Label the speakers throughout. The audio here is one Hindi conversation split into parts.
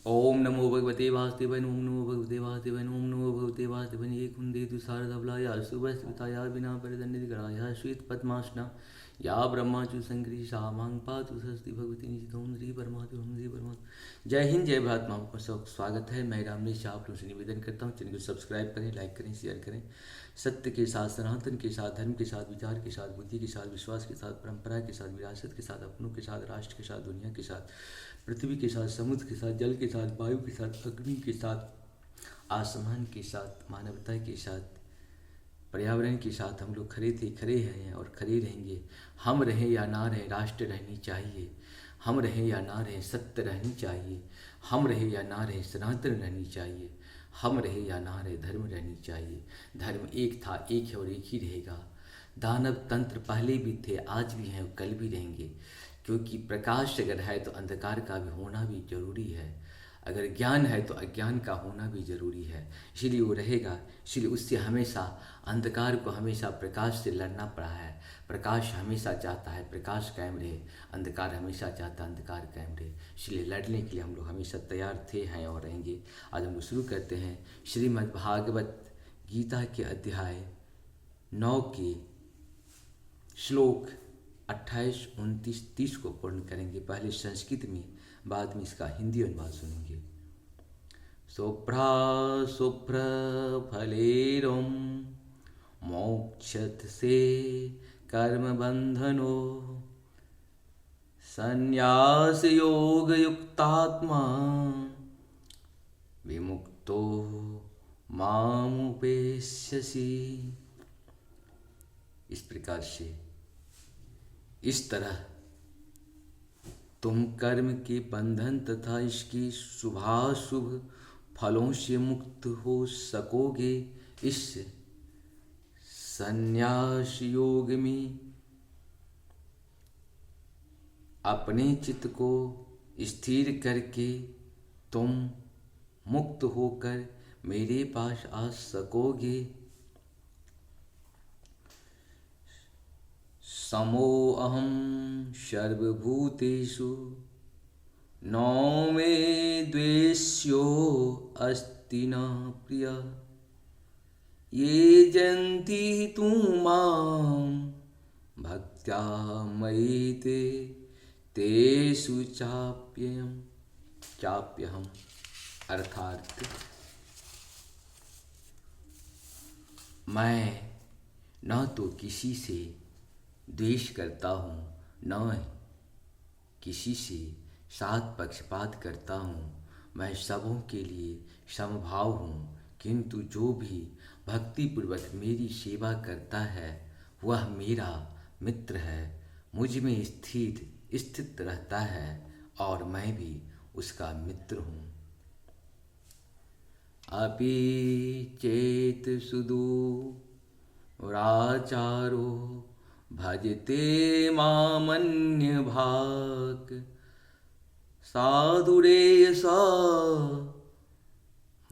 Speaker 1: ओम नमो भगवते वासुदेवाय ओम नमो भगवते वासुदेवाय ओम नमो भगवते वासुदेवाय एक कुंदे तु शारदाबलाया सुभस्विताया विना परिदंडितगणाया श्वेत पद्मासना या ब्रह्माचु संग्रही शामांग पातु सरस्वती भगवती निजित ओम श्री परमात्मा ओम श्री परमात्मा। जय हिंद जय भारत माँ का सब स्वागत है। मैं रामनेश आप लोगों से निवेदन करता हूँ, चैनल को सब्सक्राइब करें, लाइक करें, शेयर करें। सत्य के साथ, सनातन के साथ, धर्म के साथ, विचार के साथ, बुद्धि के साथ, विश्वास के साथ, परंपरा के साथ, विरासत के साथ, अपनों के साथ, राष्ट्र के साथ, दुनिया के साथ, पृथ्वी के साथ, समुद्र के साथ, जल के साथ, वायु के साथ, अग्नि के साथ, आसमान के साथ, मानवता के साथ, पर्यावरण के साथ हम लोग खड़े थे, खड़े हैं और खड़े रहेंगे। हम रहें या ना रहें, राष्ट्र रहनी चाहिए। हम रहें या ना रहें, सत्य रहनी चाहिए। हम रहें या ना रहें, सनातन रहनी चाहिए। हम रहे या ना रहे, धर्म रहनी चाहिए। धर्म एक था, एक है और एक ही रहेगा। दानव तंत्र पहले भी थे, आज भी हैं और कल भी रहेंगे, क्योंकि प्रकाश अगर है तो अंधकार का भी होना भी जरूरी है। अगर ज्ञान है तो अज्ञान का होना भी जरूरी है, इसीलिए वो रहेगा। इसलिए उससे हमेशा अंधकार को हमेशा प्रकाश से लड़ना पड़ा है। प्रकाश हमेशा चाहता है प्रकाश कायम रहे, अंधकार हमेशा चाहता है अंधकार कायम रहे। इसलिए लड़ने के लिए हम लोग हमेशा तैयार थे, हैं और रहेंगे। आज हम लोग शुरू करते हैं श्रीमद् भागवत गीता के अध्याय 9 के श्लोक 28, 29, 30 को पूर्ण करेंगे। पहले संस्कृत में, बाद में इसका हिंदी अनुवाद सुनेंगे। शुभ्रा शुभ्र फलेरम मोक्षत से कर्म बंधनो संन्यास योग युक्तात्मा विमुक्तो मामुपेष्यसि। इस प्रकार से, इस तरह तुम कर्म के बंधन तथा इसकी शुभाशुभ फलों से मुक्त हो सकोगे। इस संन्यास योग में अपने चित्त को स्थिर करके तुम मुक्त होकर मेरे पास आ सकोगे। समोऽहं सर्वभूतेषु न मे द्वेष्यो अस्ति न प्रियः। ये जयन्ति तु मां भक्त्या मयि तेषु चाप्यहम्। अर्थात मैं न तो किसी से द्वेष करता हूँ, न किसी से साथ पक्षपात करता हूँ। मैं सबों के लिए समभाव हूँ, किंतु जो भी भक्तिपूर्वक मेरी सेवा करता है वह मेरा मित्र है, मुझ में स्थित रहता है और मैं भी उसका मित्र हूँ। अपि चेत सुदूराचारो भजते मामन्य भाग साधुरेश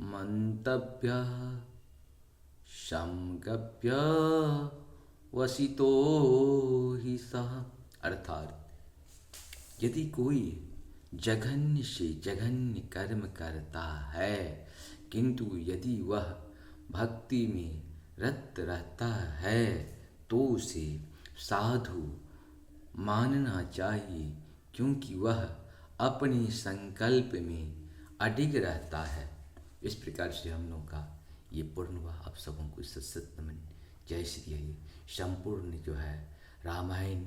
Speaker 1: मंतव्य समगप्य वसितो ही सह। अर्थात यदि कोई जघन्य से जघन्य कर्म करता है, किंतु यदि वह भक्ति में रत रहता है तो उसे साधु मानना चाहिए, क्योंकि वह अपने संकल्प में अडिग रहता है। इस प्रकार से हम लोगों का ये पूर्ण हुआ। आप सबों को सत नमन। जय श्री हरि। संपूर्ण जो है रामायण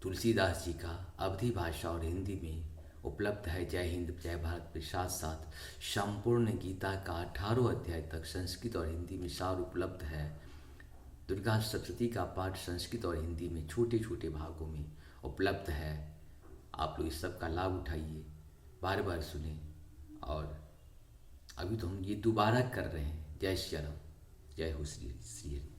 Speaker 1: तुलसीदास जी का अवधी भाषा और हिंदी में उपलब्ध है। जय हिंद जय भारत के साथ साथ संपूर्ण गीता का 18 अध्याय तक संस्कृत और हिंदी में सार उपलब्ध है। दुर्गा सप्तशती का पाठ संस्कृत और हिंदी में छोटे छोटे भागों में उपलब्ध है। आप लोग इस सब का लाभ उठाइए, बार बार सुने। और अभी तो हम ये दोबारा कर रहे हैं। जय श्री राम, जय हो श्री हरि।